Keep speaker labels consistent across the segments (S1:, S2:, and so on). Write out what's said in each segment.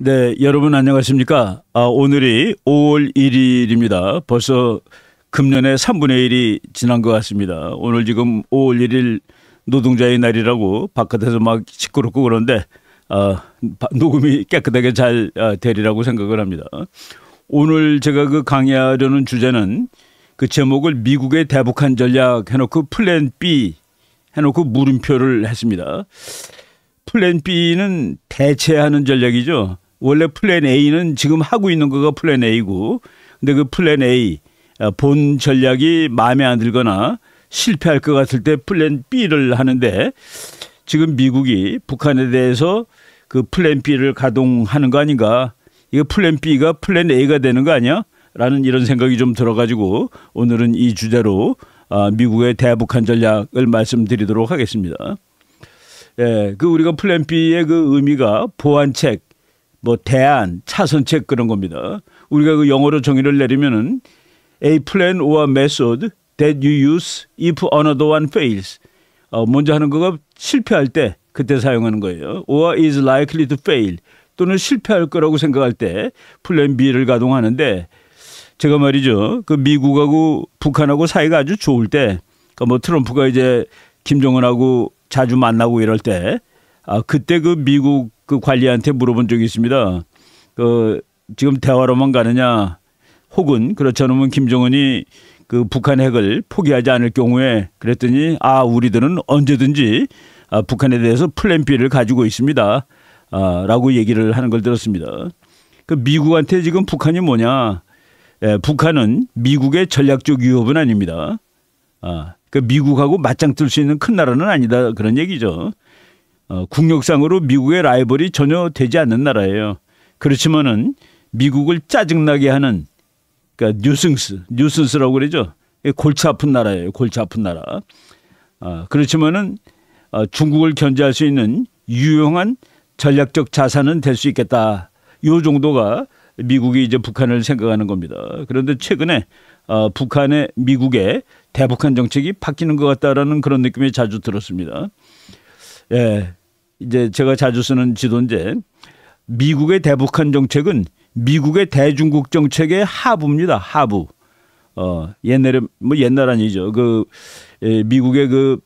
S1: 네, 여러분 안녕하십니까? 오늘이 5월 1일입니다. 벌써 금년의 3분의 1이 지난 것 같습니다. 오늘 지금 5월 1일 노동자의 날이라고 바깥에서 막 시끄럽고 그런데 녹음이 깨끗하게 잘 되리라고 생각을 합니다. 오늘 제가 강의하려는 주제는 그 제목을 미국의 대북한 전략 해놓고 플랜 B 해놓고 물음표를 했습니다. 플랜 B는 대체하는 전략이죠. 원래 플랜 A는 지금 하고 있는 거가 플랜 A고, 근데 그 플랜 A 본 전략이 마음에 안 들거나 실패할 것 같을 때 플랜 B를 하는데, 지금 미국이 북한에 대해서 그 플랜 B를 가동하는 거 아닌가? 이거 플랜 B가 플랜 A가 되는 거 아니야? 라는 이런 생각이 좀 들어가지고 오늘은 이 주제로 미국의 대북한 전략을 말씀드리도록 하겠습니다. 예, 우리가 플랜 B의 그 의미가 보완책, 대안, 차선책 그런 겁니다. 우리가 그 영어로 정의를 내리면은 a plan or method that you use if another one fails. 먼저 하는 거가 실패할 때 그때 사용하는 거예요. or is likely to fail. 또는 실패할 거라고 생각할 때 플랜 B를 가동하는데, 제가 말이죠. 그 미국하고 북한하고 사이가 아주 좋을 때, 트럼프가 이제 김정은하고 자주 만나고 이럴 때, 그때 그 미국 그 관리한테 물어본 적이 있습니다. 지금 대화로만 가느냐, 혹은 그렇지 않으면 김정은이 그 북한 핵을 포기하지 않을 경우에, 그랬더니 우리들은 언제든지 북한에 대해서 플랜 B를 가지고 있습니다. 라고 얘기를 하는 걸 들었습니다. 그 미국한테 지금 북한이 뭐냐? 북한은 미국의 전략적 위협은 아닙니다. 그 미국하고 맞짱 뜰 수 있는 큰 나라는 아니다, 그런 얘기죠. 국력상으로 미국의 라이벌이 전혀 되지 않는 나라예요. 그렇지만은 미국을 짜증나게 하는, 그러니까 뉴슨스라고 그러죠. 골치 아픈 나라예요. 골치 아픈 나라. 그렇지만은 중국을 견제할 수 있는 유용한 전략적 자산은 될 수 있겠다. 요 정도가 미국이 이제 북한을 생각하는 겁니다. 그런데 최근에 북한의 미국의 대북한 정책이 바뀌는 것 같다라는 그런 느낌이 자주 들었습니다. 예, 이제 제가 자주 쓰는 지도인데, 미국의 대북한 정책은 미국의 대중국 정책의 하부입니다. 하부. 옛날에 옛날 아니죠. 미국의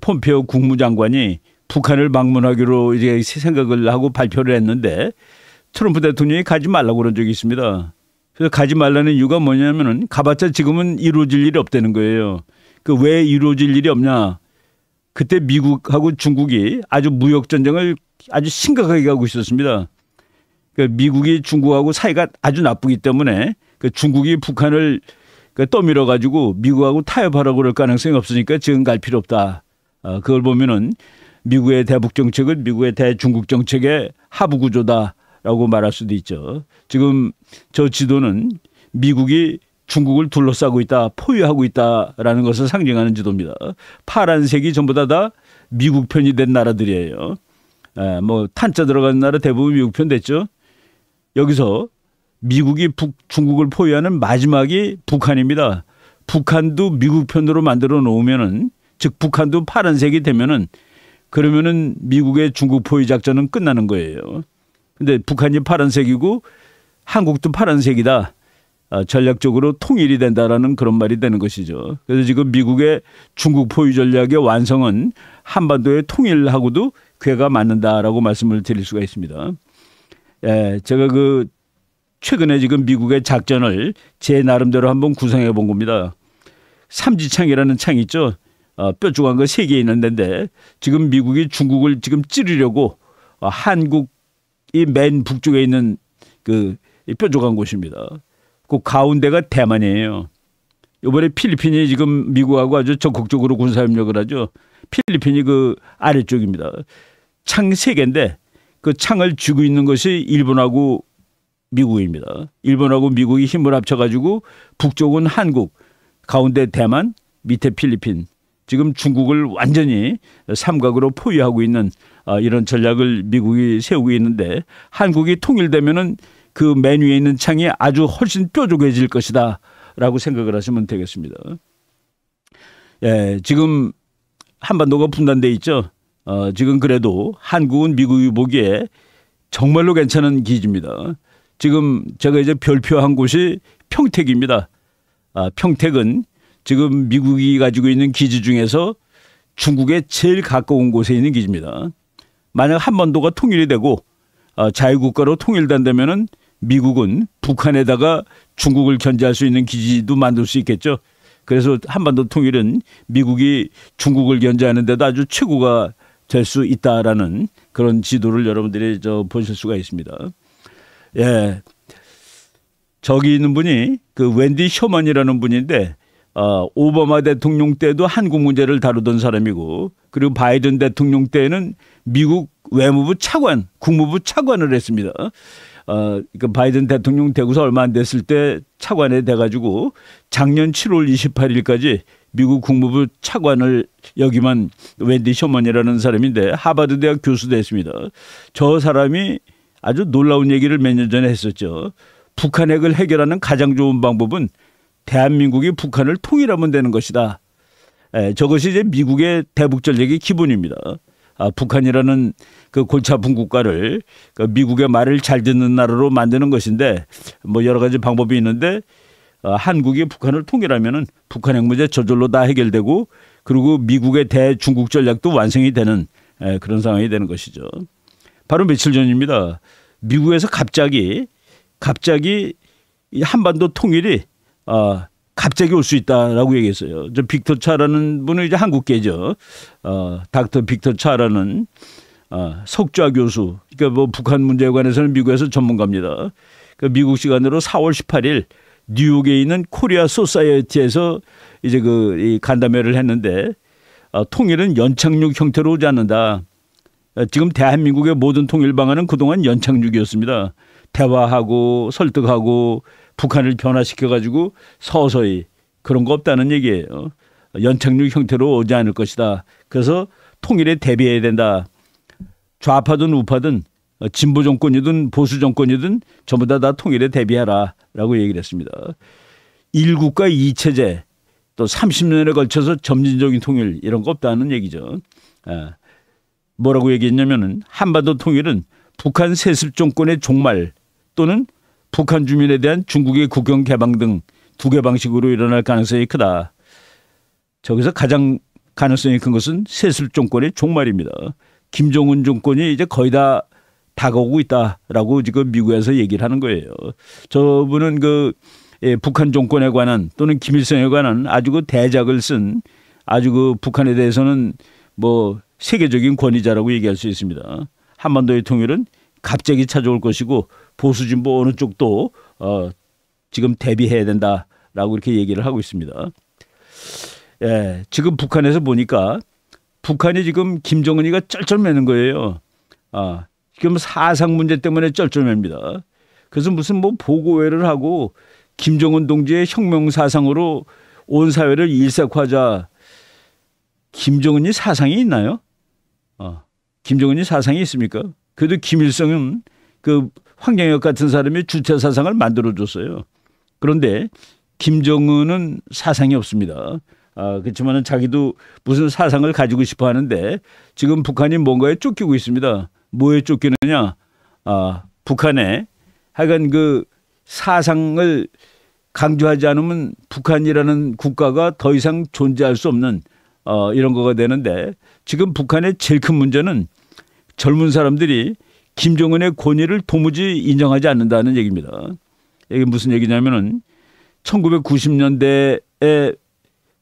S1: 폼페오 국무장관이 북한을 방문하기로 이제 생각을 하고 발표를 했는데, 트럼프 대통령이 가지 말라고 그런 적이 있습니다. 그래서 가지 말라는 이유가 뭐냐면은 가봤자 지금은 이루어질 일이 없다는 거예요. 왜 이루어질 일이 없냐? 그때 미국하고 중국이 아주 무역 전쟁을 아주 심각하게 하고 있었습니다. 미국이 중국하고 사이가 아주 나쁘기 때문에 중국이 북한을 떠밀어 가지고 미국하고 타협하라고 그럴 가능성이 없으니까 지금 갈 필요 없다. 그걸 보면은 미국의 대북 정책은 미국의 대중국 정책의 하부 구조다라고 말할 수도 있죠. 지금 저 지도는 미국이 중국을 둘러싸고 있다, 포위하고 있다라는 것을 상징하는 지도입니다. 파란색이 전부 다 미국 편이 된 나라들이에요. 탄자 들어가는 나라 대부분 미국 편 됐죠. 여기서 미국이 중국을 포위하는 마지막이 북한입니다. 북한도 미국 편으로 만들어 놓으면은, 즉 북한도 파란색이 되면은, 그러면은 미국의 중국 포위 작전은 끝나는 거예요. 근데 북한이 파란색이고 한국도 파란색이다. 전략적으로 통일이 된다라는 그런 말이 되는 것이죠. 그래서 지금 미국의 중국 포위 전략의 완성은 한반도의 통일하고도 궤가 맞는다라고 말씀을 드릴 수가 있습니다. 제가 최근에 지금 미국의 작전을 제 나름대로 한번 구성해 본 겁니다. 삼지창이라는 창이 있죠. 뾰족한 거 3개 있는 데인데, 지금 미국이 중국을 지금 찌르려고 한국이 맨 북쪽에 있는 뾰족한 곳입니다. 그 가운데가 대만이에요. 이번에 필리핀이 지금 미국하고 아주 적극적으로 군사협력을 하죠. 필리핀이 아래쪽입니다. 창 3개인데 그 창을 쥐고 있는 것이 일본하고 미국입니다. 일본하고 미국이 힘을 합쳐가지고 북쪽은 한국, 가운데 대만, 밑에 필리핀. 지금 중국을 완전히 삼각으로 포위하고 있는 이런 전략을 미국이 세우고 있는데, 한국이 통일되면은 그 맨 위에 있는 창이 아주 훨씬 뾰족해질 것이다 라고 생각을 하시면 되겠습니다. 지금 한반도가 분단돼 있죠. 지금 그래도 한국은 미국이 보기에 정말로 괜찮은 기지입니다. 지금 제가 이제 별표한 곳이 평택입니다. 평택은 지금 미국이 가지고 있는 기지 중에서 중국에 제일 가까운 곳에 있는 기지입니다. 만약 한반도가 통일이 되고 자유국가로 통일된다면은 미국은 북한에다가 중국을 견제할 수 있는 기지도 만들 수 있겠죠. 그래서 한반도 통일은 미국이 중국을 견제하는 데도 아주 최고가 될 수 있다라는 그런 지도를 여러분들이 보실 수가 있습니다. 예, 저기 있는 분이 그 웬디 셔먼이라는 분인데 오바마 대통령 때도 한국 문제를 다루던 사람이고, 그리고 바이든 대통령 때는 미국 외무부 차관, 국무부 차관을 했습니다. 그 바이든 대통령 되고서 얼마 안 됐을 때 차관에 돼가지고 작년 7월 28일까지 미국 국무부 차관을 역임한 웬디 셔먼이라는 사람인데 하버드 대학 교수도 했습니다. 저 사람이 아주 놀라운 얘기를 몇 년 전에 했었죠. 북한 핵을 해결하는 가장 좋은 방법은 대한민국이 북한을 통일하면 되는 것이다. 저것이 이제 미국의 대북 전략의 기본입니다. 북한이라는 그 골치 아픈 국가를 그 미국의 말을 잘 듣는 나라로 만드는 것인데, 뭐 여러 가지 방법이 있는데 한국이 북한을 통일하면은 북한 핵 문제 저절로 다 해결되고, 그리고 미국의 대중국 전략도 완성이 되는 그런 상황이 되는 것이죠. 바로 며칠 전입니다. 미국에서 갑자기 이 한반도 통일이 갑자기 올 수 있다라고 얘기했어요. 저 빅터 차라는 분은 이제 한국계죠. 닥터 빅터 차라는 석좌 교수. 그러니까 뭐 북한 문제에 관해서는 미국에서 전문가입니다. 그 미국 시간으로 4월 18일 뉴욕에 있는 코리아 소사이어티에서 이제 이 간담회를 했는데, 통일은 연착륙 형태로 오지 않는다. 지금 대한민국의 모든 통일 방안은 그동안 연착륙이었습니다. 대화하고 설득하고 북한을 변화시켜가지고 서서히, 그런 거 없다는 얘기예요. 연착륙 형태로 오지 않을 것이다. 그래서 통일에 대비해야 된다. 좌파든 우파든 진보 정권이든 보수 정권이든 전부 다 통일에 대비하라 라고 얘기를 했습니다. 1국가 2체제, 또 30년에 걸쳐서 점진적인 통일, 이런 거 없다는 얘기죠. 뭐라고 얘기했냐면은 한반도 통일은 북한 세습 정권의 종말 또는 북한 주민에 대한 중국의 국경 개방 등 두 개 방식으로 일어날 가능성이 크다. 저기서 가장 가능성이 큰 것은 세습 정권의 종말입니다. 김정은 정권이 이제 거의 다 다가오고 있다라고 지금 미국에서 얘기를 하는 거예요. 저분은 북한 정권에 관한 또는 김일성에 관한 아주 그 대작을 쓴 아주 북한에 대해서는 뭐 세계적인 권위자라고 얘기할 수 있습니다. 한반도의 통일은 갑자기 찾아올 것이고 보수 진보 어느 쪽도 지금 대비해야 된다라고 이렇게 얘기를 하고 있습니다. 예, 지금 북한에서 보니까 북한이 지금 김정은이가 쩔쩔매는 거예요. 지금 사상 문제 때문에 쩔쩔맵니다. 그래서 무슨 뭐 보고회를 하고 김정은 동지의 혁명 사상으로 온 사회를 일색화하자. 김정은이 사상이 있나요? 김정은이 사상이 있습니까? 그래도 김일성은 그 황정혁 같은 사람이 주체 사상을 만들어줬어요. 그런데 김정은은 사상이 없습니다. 그렇지만 자기도 무슨 사상을 가지고 싶어 하는데 지금 북한이 뭔가에 쫓기고 있습니다. 뭐에 쫓기느냐? 북한에 하여간 그 사상을 강조하지 않으면 북한이라는 국가가 더 이상 존재할 수 없는 이런 거가 되는데, 지금 북한의 제일 큰 문제는 젊은 사람들이 김정은의 권위를 도무지 인정하지 않는다는 얘기입니다. 이게 무슨 얘기냐면은 1990년대에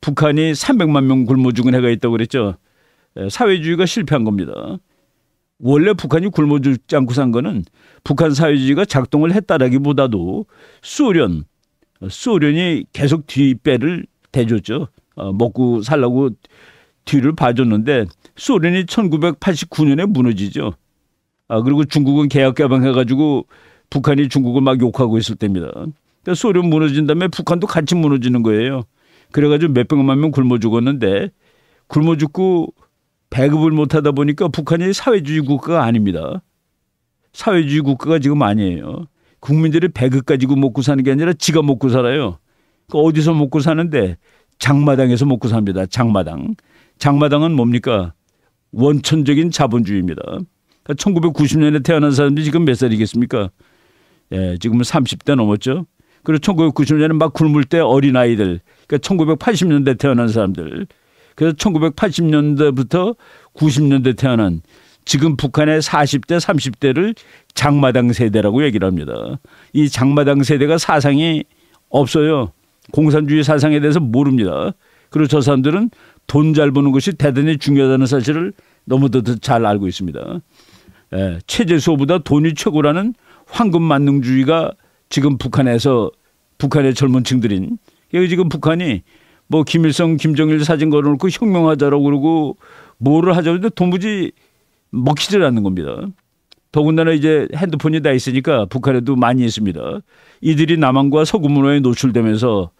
S1: 북한이 300만 명 굶어 죽은 해가 있다고 그랬죠. 사회주의가 실패한 겁니다. 원래 북한이 굶어 죽지 않고 산 거는 북한 사회주의가 작동을 했다라기보다도 소련이 계속 뒷배를 대줬죠. 먹고 살라고 뒤를 봐줬는데 소련이 1989년에 무너지죠. 그리고 중국은 개혁 개방해가지고 북한이 중국을 막 욕하고 있을 때입니다. 그러니까 소련 무너진 다음에 북한도 같이 무너지는 거예요. 그래가지고 몇백만 명 굶어 죽었는데, 굶어 죽고 배급을 못하다 보니까 북한이 사회주의 국가가 아닙니다. 사회주의 국가가 지금 아니에요. 국민들이 배급 가지고 먹고 사는 게 아니라 지가 먹고 살아요. 그러니까 어디서 먹고 사는데? 장마당에서 먹고 삽니다. 장마당. 장마당은 뭡니까? 원천적인 자본주의입니다. 그러니까 1990년에 태어난 사람들이 지금 몇 살이겠습니까? 예, 지금은 30대 넘었죠. 그리고 1990년에 막 굶을 때 어린아이들, 그러니까 1980년대 태어난 사람들. 그래서 1980년대부터 90년대 태어난 지금 북한의 40대, 30대를 장마당 세대라고 얘기를 합니다. 이 장마당 세대가 사상이 없어요. 공산주의 사상에 대해서 모릅니다. 그리고 저 사람들은 돈 잘 버는 것이 대단히 중요하다는 사실을 너무도 잘 알고 있습니다. 예, 체제수호보다 돈이 최고라는 황금 만능주의가 지금 북한에서 북한의 젊은 층들인 지금 북한이 뭐 김일성, 김정일 사진 걸어놓고 혁명하자라고 그러고 뭐를 하자고 하는데 도무지 먹히질 않는 겁니다. 더군다나 이제 핸드폰이 다 있으니까 북한에도 많이 있습니다. 이들이 남한과 서구 문화에 노출되면서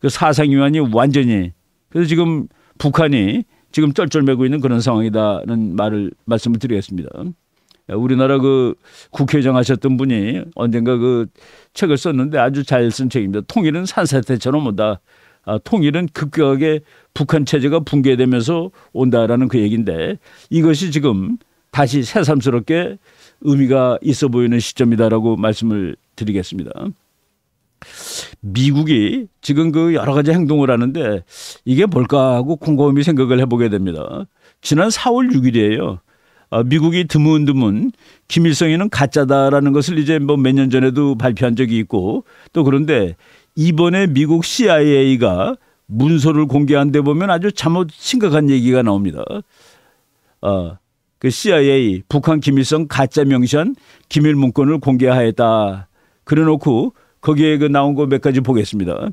S1: 그 사상 이완이 완전히 그래서 지금 북한이 지금 쩔쩔매고 있는 그런 상황이다는 말씀을 드리겠습니다. 우리나라 그 국회의장 하셨던 분이 언젠가 그 책을 썼는데 아주 잘 쓴 책입니다. 통일은 산사태처럼 온다. 통일은 급격하게 북한 체제가 붕괴되면서 온다라는 그 얘기인데 이것이 지금 다시 새삼스럽게 의미가 있어 보이는 시점이다라고 말씀을 드리겠습니다. 미국이 지금 그 여러 가지 행동을 하는데 이게 뭘까 하고 곰곰이 생각을 해보게 됩니다. 지난 4월 6일이에요. 미국이 드문드문 김일성이는 가짜다라는 것을 이제 뭐 몇 년 전에도 발표한 적이 있고 또 그런데 이번에 미국 CIA가 문서를 공개한 데 보면 아주 참으로 심각한 얘기가 나옵니다. 그 CIA 북한 김일성 가짜 명시한 기밀 문건을 공개하였다. 그래놓고 거기에 그 나온 거 몇 가지 보겠습니다.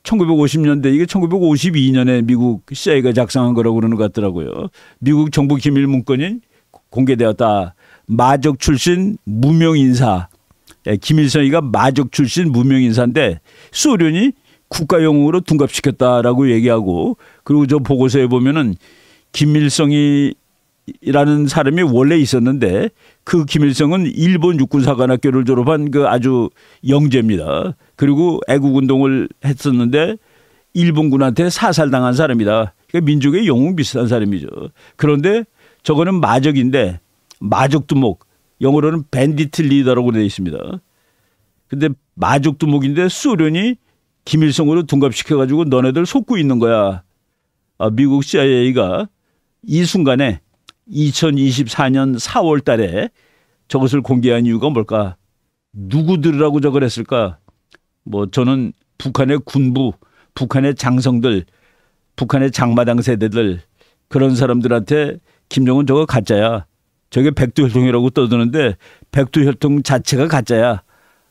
S1: 1950년대 이게 1952년에 미국 CIA가 작성한 거라고 그러는 것 같더라고요. 미국 정부 기밀 문건이 공개되었다. 마적 출신 무명 인사. 김일성이가 마적 출신 무명 인사인데 소련이 국가 영웅으로 둔갑시켰다라고 얘기하고 그리고 저 보고서에 보면은 김일성이라는 사람이 원래 있었는데 그 김일성은 일본 육군사관학교를 졸업한 그 아주 영재입니다. 그리고 애국운동을 했었는데 일본군한테 사살당한 사람이다. 그러니까 민족의 영웅 비슷한 사람이죠. 그런데 저거는 마적인데 마적두목 영어로는 밴디트 리더라고 되어 있습니다. 근데 마적두목인데 소련이 김일성으로 둔갑시켜가지고 너네들 속고 있는 거야. 미국 CIA가 이 순간에 2024년 4월 달에 저것을 공개한 이유가 뭘까? 누구들이라고 저걸 했을까? 뭐 저는 북한의 군부, 북한의 장성들, 북한의 장마당 세대들 그런 사람들한테 김정은 저거 가짜야. 저게 백두혈통이라고 떠드는데 백두혈통 자체가 가짜야.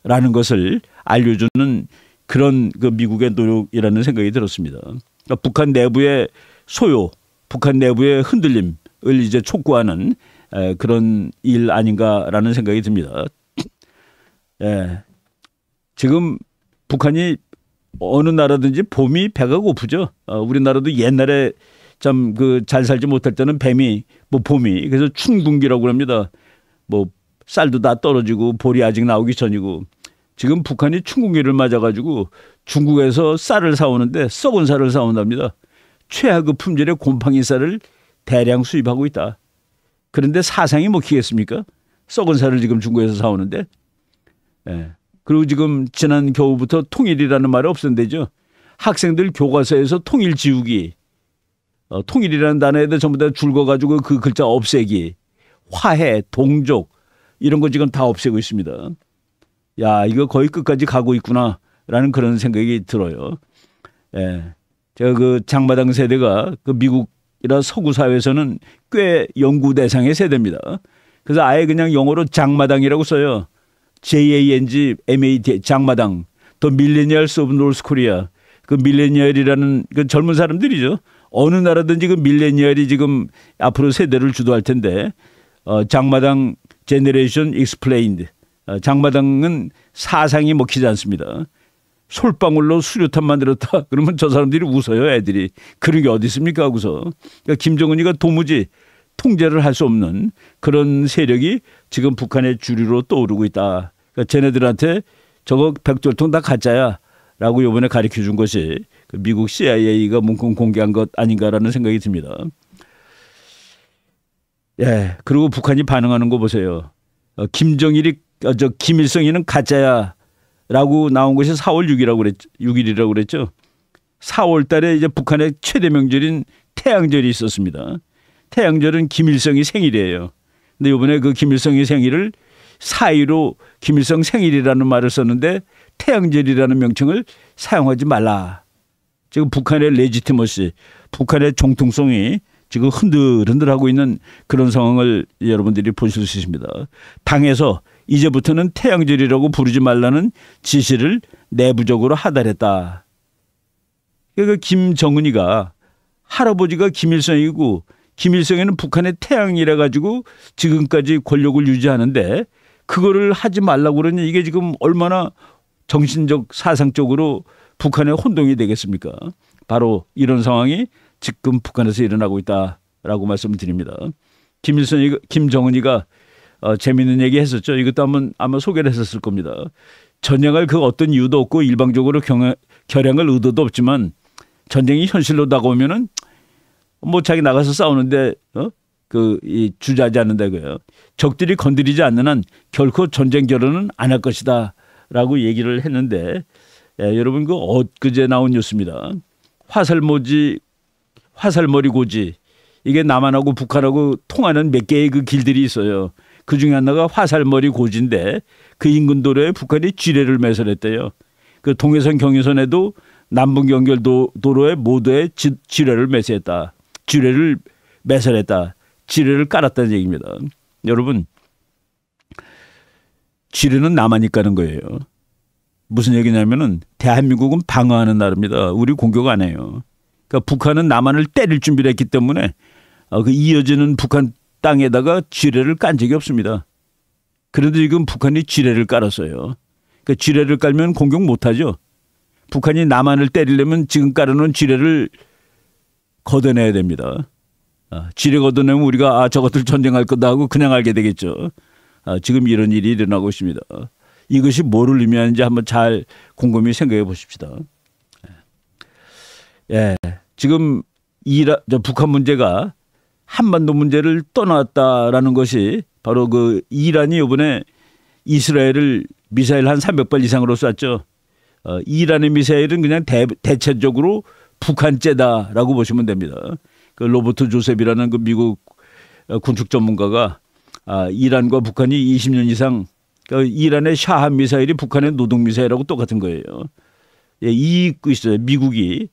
S1: 라는 것을 알려주는 그런 그 미국의 노력이라는 생각이 들었습니다. 그러니까 북한 내부의 소요, 북한 내부의 흔들림을 이제 촉구하는 그런 일 아닌가라는 생각이 듭니다. 예. 지금 북한이 어느 나라든지 봄이 배가 고프죠. 우리나라도 옛날에 참 그 잘 살지 못할 때는 뱀이 뭐 봄이 그래서 춘궁기라고 합니다. 뭐 쌀도 다 떨어지고 볼이 아직 나오기 전이고 지금 북한이 춘궁기를 맞아가지고 중국에서 쌀을 사오는데 썩은 쌀을 사온답니다. 최하급 품질의 곰팡이 쌀을 대량 수입하고 있다. 그런데 사상이 먹히겠습니까? 썩은 쌀을 지금 중국에서 사오는데. 예. 그리고 지금 지난 겨울부터 통일이라는 말이 없앤대죠. 학생들 교과서에서 통일 지우기. 통일이라는 단어에다 전부 다 줄거가지고 그 글자 없애기. 화해, 동족 이런 거 지금 다 없애고 있습니다. 야, 이거 거의 끝까지 가고 있구나라는 그런 생각이 들어요. 예. 제가 그 장마당 세대가 그 미국이나 서구 사회에서는 꽤 연구 대상의 세대입니다. 그래서 아예 그냥 영어로 장마당이라고 써요. JANGMAD 장마당. 더 밀레니얼스 오브 노스 코리아. 그 밀레니얼이라는 그 젊은 사람들이죠. 어느 나라든지 그 밀레니얼이 지금 앞으로 세대를 주도할 텐데 장마당 제너레이션 익스플레인드. 장마당은 사상이 먹히지 않습니다. 솔방울로 수류탄 만들었다. 그러면 저 사람들이 웃어요, 애들이. 그런 게 어디 있습니까? 하고서. 그러니까 김정은이가 도무지 통제를 할 수 없는 그런 세력이 지금 북한의 주류로 떠오르고 있다. 그러니까 쟤네들한테 저거 백두혈통 다 가짜야. 라고 이번에 가르쳐 준 것이 미국 CIA가 문건 공개한 것 아닌가라는 생각이 듭니다. 예. 그리고 북한이 반응하는 거 보세요. 김일성이는 가짜야라고 나온 것이 4월 6일이라고 그랬죠. 4월 달에 이제 북한의 최대 명절인 태양절이 있었습니다. 태양절은 김일성이 생일이에요. 근데 이번에 그 김일성의 생일을 4.15 김일성 생일이라는 말을 썼는데 태양절이라는 명칭을 사용하지 말라. 지금 북한의 레지티머시, 북한의 정통성이 지금 흔들흔들하고 있는 그런 상황을 여러분들이 보실 수 있습니다. 당에서 이제부터는 태양절이라고 부르지 말라는 지시를 내부적으로 하달했다. 그러니까 김정은이가 할아버지가 김일성이고 김일성에는 북한의 태양이라 가지고 지금까지 권력을 유지하는데 그거를 하지 말라고 그러니 이게 지금 얼마나 정신적 사상적으로 북한의 혼동이 되겠습니까? 바로 이런 상황이 지금 북한에서 일어나고 있다라고 말씀을 드립니다. 김정은이가 재미있는 얘기 했었죠. 이것도 한번 아마 소개를 했었을 겁니다. 전쟁할 그 어떤 이유도 없고 일방적으로 결행할 의도도 없지만 전쟁이 현실로 다가오면은 뭐 자기 나가서 싸우는데 주저하지 않는다 이거예요. 적들이 건드리지 않는 한 결코 전쟁 결혼은 안 할 것이다라고 얘기를 했는데 여러분 그 엊그제 나온 뉴스입니다. 화살머리 고지 이게 남한하고 북한하고 통하는 몇 개의 그 길들이 있어요. 그 중에 하나가 화살머리 고지인데 그 인근 도로에 북한이 지뢰를 매설했대요. 그 동해선 경의선에도 남북 연결 도로에 모두에 지뢰를 매설했다. 지뢰를 매설했다. 지뢰를 깔았다는 얘기입니다. 여러분 지뢰는 남한이 까는 거예요. 무슨 얘기냐면은 대한민국은 방어하는 나라입니다. 우리 공격 안 해요. 그러니까 북한은 남한을 때릴 준비를 했기 때문에 그 이어지는 북한 땅에다가 지뢰를 깐 적이 없습니다. 그래도 지금 북한이 지뢰를 깔았어요. 그러니까 지뢰를 깔면 공격 못하죠. 북한이 남한을 때리려면 지금 깔아놓은 지뢰를 걷어내야 됩니다. 지뢰 걷어내면 우리가 저것들 전쟁할 거다 하고 그냥 알게 되겠죠. 지금 이런 일이 일어나고 있습니다. 이것이 뭐를 의미하는지 한번 잘 곰곰이 생각해 보십시다. 예, 지금 북한 문제가 한반도 문제를 떠났다라는 것이 바로 그 이란이 이번에 이스라엘을 미사일 한 300발 이상으로 쐈죠. 이란의 미사일은 그냥 대체적으로 북한제다라고 보시면 됩니다. 그 로버트 조셉이라는 그 미국 군축 전문가가 이란과 북한이 20년 이상 이란의 샤한 미사일이 북한의 노동 미사일하고 똑같은 거예요. 예, 이익고 있어요. 미국이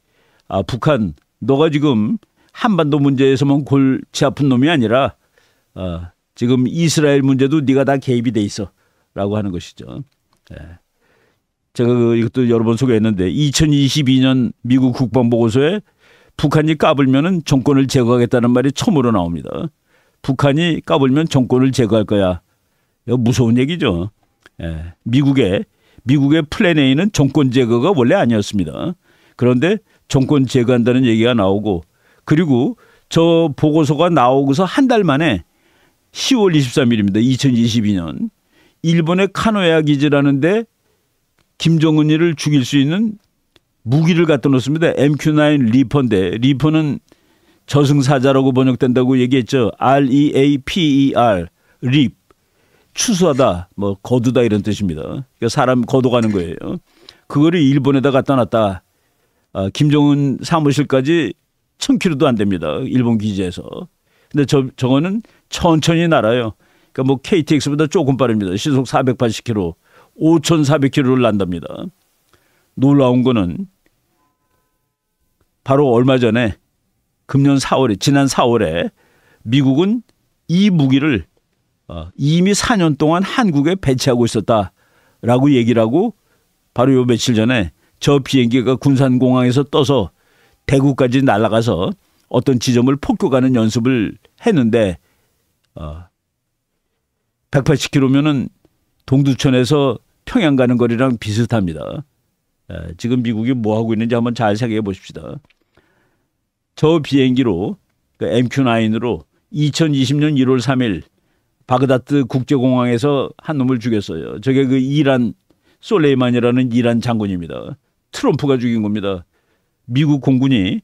S1: 북한 너가 지금 한반도 문제에서만 골치 아픈 놈이 아니라 지금 이스라엘 문제도 네가 다 개입이 돼 있어라고 하는 것이죠. 예. 제가 이것도 여러 번 소개했는데 2022년 미국 국방보고서에 북한이 까불면은 정권을 제거하겠다는 말이 처음으로 나옵니다. 북한이 까불면 정권을 제거할 거야. 이거 무서운 얘기죠. 예. 미국의 플랜 A는 정권 제거가 원래 아니었습니다. 그런데 정권 제거한다는 얘기가 나오고 그리고 저 보고서가 나오고서 한 달 만에 10월 23일입니다. 2022년 일본의 카노야 기지라는데 김정은이를 죽일 수 있는 무기를 갖다 놓습니다. MQ-9 리퍼인데 리퍼는 저승사자라고 번역된다고 얘기했죠. REAPER 립 추수하다 뭐 거두다 이런 뜻입니다. 그러니까 사람 거둬가는 거예요. 그거를 일본에다 갖다 놨다. 김정은 사무실까지 1000km도 안 됩니다. 일본 기지에서. 근데 저거는 천천히 날아요. 그러니까 뭐 KTX보다 조금 빠릅니다. 시속 480km, 5,400km를 난답니다. 놀라운 거는 바로 얼마 전에 지난 4월에 미국은 이 무기를 이미 4년 동안 한국에 배치하고 있었다라고 얘기를 하고 바로 요 며칠 전에 저 비행기가 군산공항에서 떠서 대구까지 날아가서 어떤 지점을 폭격하는 연습을 했는데 180km면은 동두천에서 평양 가는 거리랑 비슷합니다. 지금 미국이 뭐 하고 있는지 한번 잘 생각해 보십시다. 저 비행기로 MQ-9으로 2020년 1월 3일 바그다드 국제공항에서 한 놈을 죽였어요. 저게 그 이란 솔레이만이라는 이란 장군입니다. 트럼프가 죽인 겁니다. 미국 공군이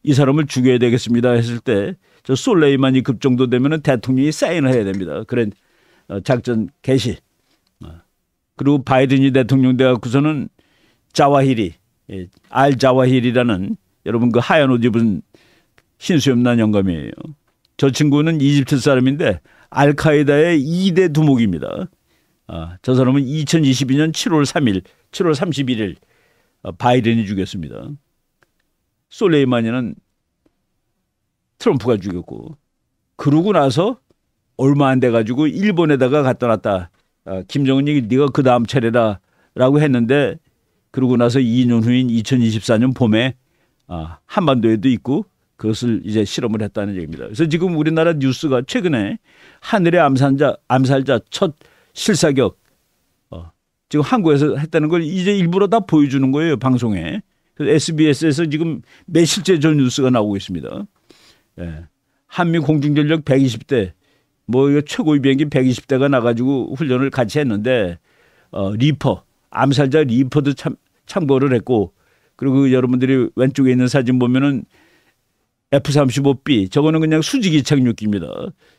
S1: 이 사람을 죽여야 되겠습니다 했을 때 저 솔레이마니 급 정도 되면은 대통령이 사인을 해야 됩니다. 그런 작전 개시. 그리고 바이든이 대통령 돼갖고서는 자와히리, 알 자와히리라는 여러분 그 하얀 옷 입은 신수염난 영감이에요. 저 친구는 이집트 사람인데 알카에다의 2대 두목입니다. 저 사람은 2022년 7월 3일, 7월 31일 바이든이 죽였습니다. 솔레이마니는 트럼프가 죽였고, 그러고 나서 얼마 안 돼가지고 일본에다가 갖다 놨다. 김정은이 네가 그 다음 차례다 라고 했는데, 그러고 나서 2년 후인 2024년 봄에 한반도에도 있고 그것을 이제 실험을 했다는 얘기입니다. 그래서 지금 우리나라 뉴스가 최근에 하늘의 암살자 첫 실사격 지금 한국에서 했다는 걸 이제 일부러 다 보여주는 거예요, 방송에. 그래서 SBS에서 지금 매실제 전 뉴스가 나오고 있습니다. 예. 한미 공중전력 120대 뭐 이거 최고위 비행기 120대가 나가지고 훈련을 같이 했는데 리퍼 암살자 리퍼도 참고를 했고, 그리고 여러분들이 왼쪽에 있는 사진 보면은 F-35B 저거는 그냥 수직이 착륙기입니다.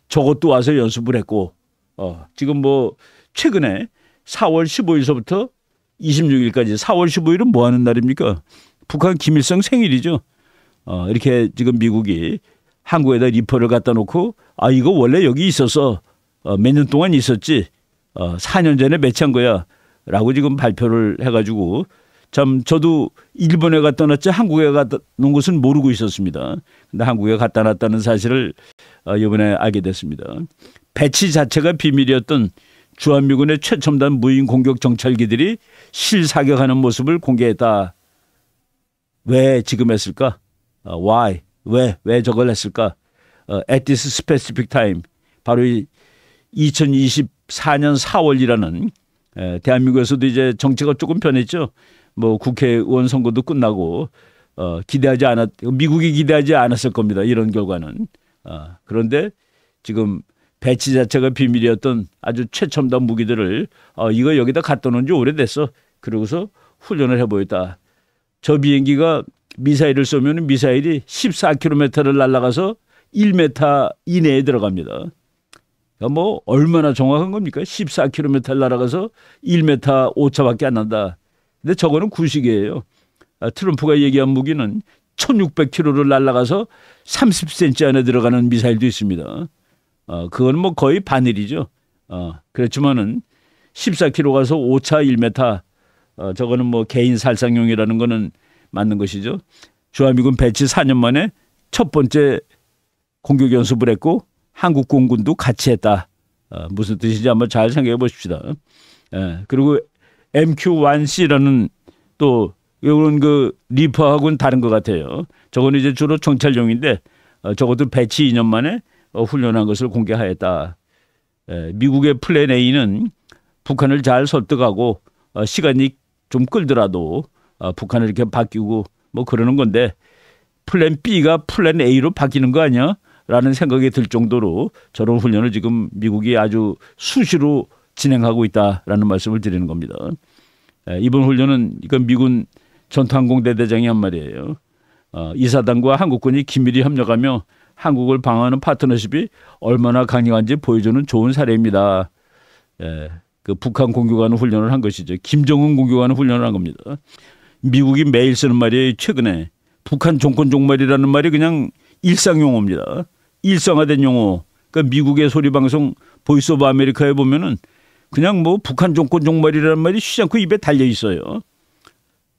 S1: 저것도 와서 연습을 했고 지금 뭐 최근에 4월 15일서부터 26일까지 4월 15일은 뭐 하는 날입니까? 북한 김일성 생일이죠. 이렇게 지금 미국이 한국에다 리퍼를 갖다 놓고 이거 원래 여기 있었어. 몇 년 동안 있었지. 4년 전에 배치한 거야. 라고 지금 발표를 해가지고 참 저도 일본에 갖다 놨지 한국에 갖다 놓은 것은 모르고 있었습니다. 근데 한국에 갖다 놨다는 사실을 이번에 알게 됐습니다. 배치 자체가 비밀이었던 주한미군의 최첨단 무인 공격 정찰기들이 실사격하는 모습을 공개했다. 왜 지금 했을까? Why? 왜 저걸 했을까? At this specific time. 바로 2024년 4월이라는 대한민국에서도 이제 정치가 조금 변했죠. 뭐 국회의원 선거도 끝나고 미국이 기대하지 않았을 겁니다. 이런 결과는. 그런데 지금 배치 자체가 비밀이었던 아주 최첨단 무기들을 이거 여기다 갖다 놓은 지 오래됐어. 그러고서 훈련을 해보였다. 저 비행기가 미사일을 쏘면 미사일이 14km를 날아가서 1m 이내에 들어갑니다. 뭐 얼마나 정확한 겁니까? 14km를 날아가서 1m 오차밖에 안 난다. 근데 저거는 구식이에요. 트럼프가 얘기한 무기는 1600km를 날아가서 30cm 안에 들어가는 미사일도 있습니다. 그건 뭐 거의 반일이죠. 그렇지만은 14km 가서 오차 1m 저거는 뭐 개인 살상용이라는 거는 맞는 것이죠. 주한미군 배치 4년 만에 첫 번째 공격 연습을 했고 한국 공군도 같이 했다. 무슨 뜻인지 한번 잘 생각해 보십시다. 그리고 MQ-1C라는 또 이건 그 리퍼하고는 다른 것 같아요. 저거는 이제 주로 정찰용인데 저것도 배치 2년 만에 훈련한 것을 공개하였다. 미국의 플랜 A는 북한을 잘 설득하고 시간이 좀 끌더라도 북한을 이렇게 바뀌고 뭐 그러는 건데 플랜 B가 플랜 A로 바뀌는 거 아니야? 라는 생각이 들 정도로 저런 훈련을 지금 미국이 아주 수시로 진행하고 있다라는 말씀을 드리는 겁니다. 이번 훈련은 이건 미군 전투항공대대장이 한 말이에요. 이 사단과 한국군이 긴밀히 협력하며 한국을 방어하는 파트너십이 얼마나 강력한지 보여주는 좋은 사례입니다. 그 북한 공격하는 훈련을 한 것이죠. 김정은 공격하는 훈련을 한 겁니다. 미국이 매일 쓰는 말이에요. 최근에 북한 종권 종말이라는 말이 그냥 일상용어입니다. 일상화된 용어. 그러니까 미국의 소리방송 보이스 오브 아메리카에 보면은 그냥 뭐 북한 종권 종말이라는 말이 쉬지 않고 입에 달려 있어요.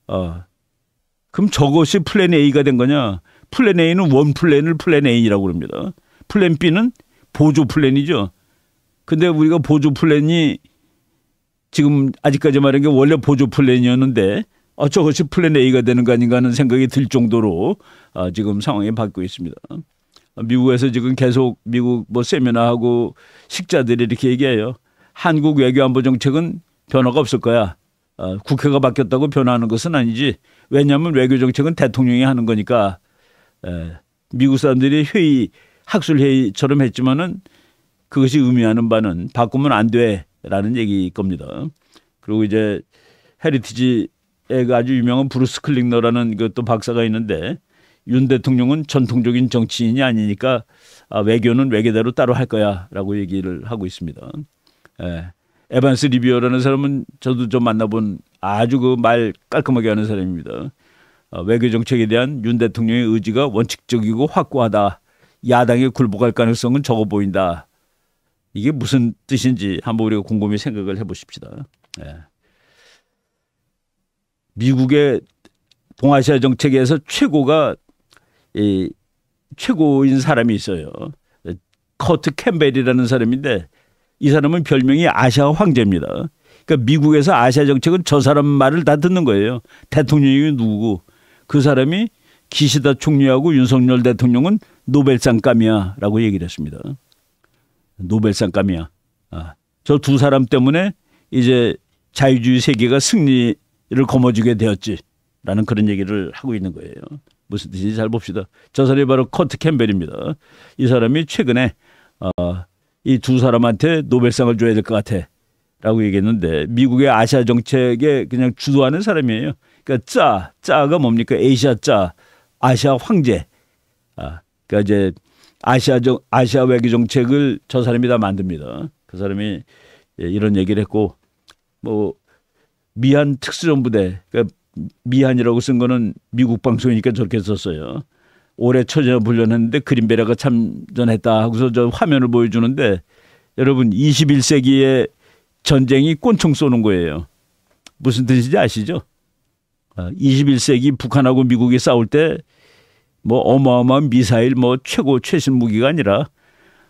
S1: 그럼 저것이 플랜 A가 된 거냐? 플랜 A는 원 플랜을 플랜 A라고 합니다. 플랜 B는 보조 플랜이죠. 근데 우리가 보조 플랜이 지금 아직까지 말한 게 원래 보조 플랜이었는데 저것이 플랜 A가 되는 거 아닌가 하는 생각이 들 정도로 지금 상황이 바뀌고 있습니다. 미국에서 지금 계속 미국 뭐 세미나하고 식자들이 이렇게 얘기해요. 한국 외교안보 정책은 변화가 없을 거야. 국회가 바뀌었다고 변화하는 것은 아니지. 왜냐하면 외교 정책은 대통령이 하는 거니까. 미국 사람들이 학술회의처럼 했지만은 그것이 의미하는 바는 바꾸면 안 돼라는 얘기일 겁니다. 그리고 이제 헤리티지에 아주 유명한 브루스 클링너라는 것도 박사가 있는데 윤 대통령은 전통적인 정치인이 아니니까 외교는 외교대로 따로 할 거야라고 얘기를 하고 있습니다. 예. 에반스 리비어라는 사람은 저도 좀 만나본 아주 그 말 깔끔하게 하는 사람입니다. 외교 정책에 대한 윤 대통령의 의지가 원칙적이고 확고하다. 야당에 굴복할 가능성은 적어 보인다. 이게 무슨 뜻인지 한번 우리가 곰곰이 생각을 해보십시다. 예. 미국의 동아시아 정책에서 최고인 사람이 있어요. 커트 캠벨이라는 사람인데 이 사람은 별명이 아시아 황제입니다. 그러니까 미국에서 아시아 정책은 저 사람 말을 다 듣는 거예요. 대통령이 누구고 그 사람이 기시다 총리하고 윤석열 대통령은 노벨상감이야라고 얘기를 했습니다. 노벨상감이야. 저 두 사람 때문에 이제 자유주의 세계가 승리를 거머쥐게 되었지라는 그런 얘기를 하고 있는 거예요. 무슨 뜻인지 잘 봅시다. 저 사람이 바로 커트 캠벨입니다. 이 사람이 최근에 이 두 사람한테 노벨상을 줘야 될 것 같아 라고 얘기했는데 미국의 아시아 정책에 그냥 주도하는 사람이에요. 그러니까 짜가 뭡니까? 아시아 황제. 그러니까 이제 아시아 외교 정책을 저 사람이 다 만듭니다. 그 사람이 이런 얘기를 했고 뭐 미한 특수전부대, 그러니까 미한이라고 쓴 거는 미국 방송이니까 저렇게 썼어요. 올해 초저녁 훈련했는데 그린베라가 참전했다 하고서 저 화면을 보여주는데 여러분 21세기의 전쟁이 꼰총 쏘는 거예요. 무슨 뜻인지 아시죠? 21세기 북한하고 미국이 싸울 때 뭐 어마어마한 미사일 뭐 최신 무기가 아니라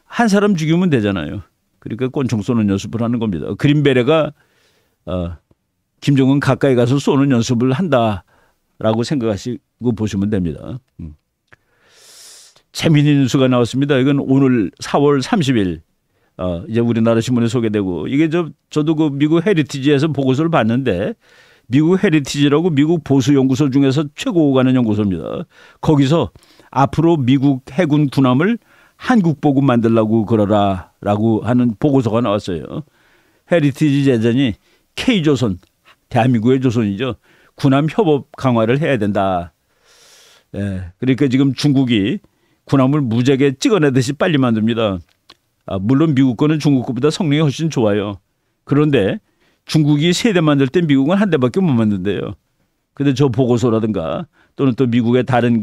S1: 한 사람 죽이면 되잖아요. 그러니까 꼰총 쏘는 연습을 하는 겁니다. 그린베레가 김정은 가까이 가서 쏘는 연습을 한다라고 생각하시고 보시면 됩니다. 재미있는 뉴스가 나왔습니다. 이건 오늘 4월 30일 이제 우리나라 신문에 소개되고 이게 저도 그 미국 헤리티지에서 보고서를 봤는데 미국 헤리티지라고 미국 보수 연구소 중에서 최고 가는 연구소입니다. 거기서 앞으로 미국 해군 군함을 한국 보고 만들라고 그러라라고 하는 보고서가 나왔어요. 헤리티지 재단이 K조선, 대한민국의 조선이죠. 군함 협업 강화를 해야 된다. 예, 그러니까 지금 중국이 군함을 무지하게 찍어내듯이 빨리 만듭니다. 물론 미국 거는 중국 거보다 성능이 훨씬 좋아요. 그런데 중국이 3대 만들 때 미국은 1대밖에 못 만든대요. 근데 저 보고서라든가 또는 또 미국의 다른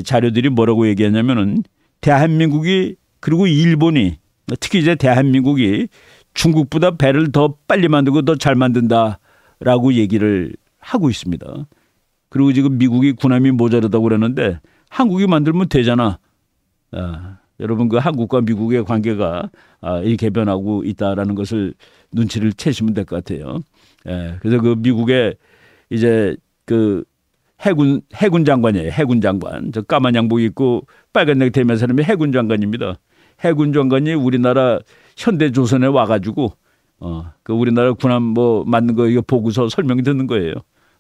S1: 자료들이 뭐라고 얘기하냐면은 대한민국이 그리고 일본이 특히 이제 대한민국이 중국보다 배를 더 빨리 만들고 더 잘 만든다라고 얘기를 하고 있습니다. 그리고 지금 미국이 군함이 모자르다고 그러는데 한국이 만들면 되잖아. 여러분 그 한국과 미국의 관계가 이렇게 변하고 있다라는 것을 눈치를 채시면 될 것 같아요. 그래서 그 미국의 이제 그 해군 장관이에요. 해군 장관. 저 까만 양복 입고 빨간 넥타이 맨 사람이 해군 장관입니다. 해군 장관이 우리나라 현대조선에 와가지고 그 우리나라 군함 뭐 만든 거 이거 보고서 설명 듣는 거예요.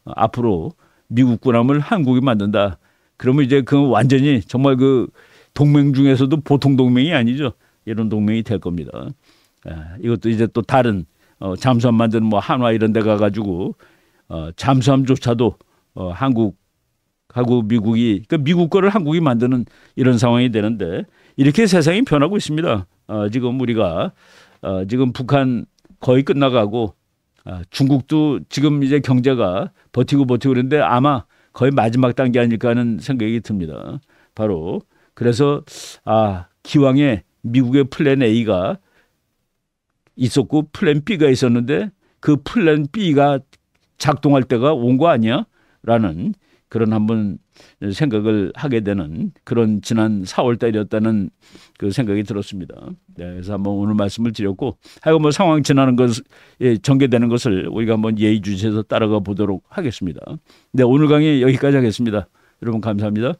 S1: 앞으로 미국 군함을 한국이 만든다. 그러면 이제 그 완전히 정말 그 동맹 중에서도 보통 동맹이 아니죠. 이런 동맹이 될 겁니다. 이것도 이제 또 다른 잠수함 만드는 뭐 한화 이런 데 가가지고 잠수함조차도 한국하고 미국이 그러니까 미국 거를 한국이 만드는 이런 상황이 되는데 이렇게 세상이 변하고 있습니다. 지금 우리가 지금 북한 거의 끝나가고 중국도 지금 이제 경제가 버티고 그런데 아마 거의 마지막 단계 아닐까 하는 생각이 듭니다. 바로 그래서 기왕에 미국의 플랜 A가 있었고 플랜 B가 있었는데 그 플랜 B가 작동할 때가 온 거 아니야? 라는 그런 한번 생각을 하게 되는 그런 지난 4월 달이었다는 그 생각이 들었습니다. 네, 그래서 한번 오늘 말씀을 드렸고 하여간 뭐 상황 지나는 것 전개되는 것을 우리가 한번 예의주시해서 따라가 보도록 하겠습니다. 네, 오늘 강의 여기까지 하겠습니다. 여러분 감사합니다.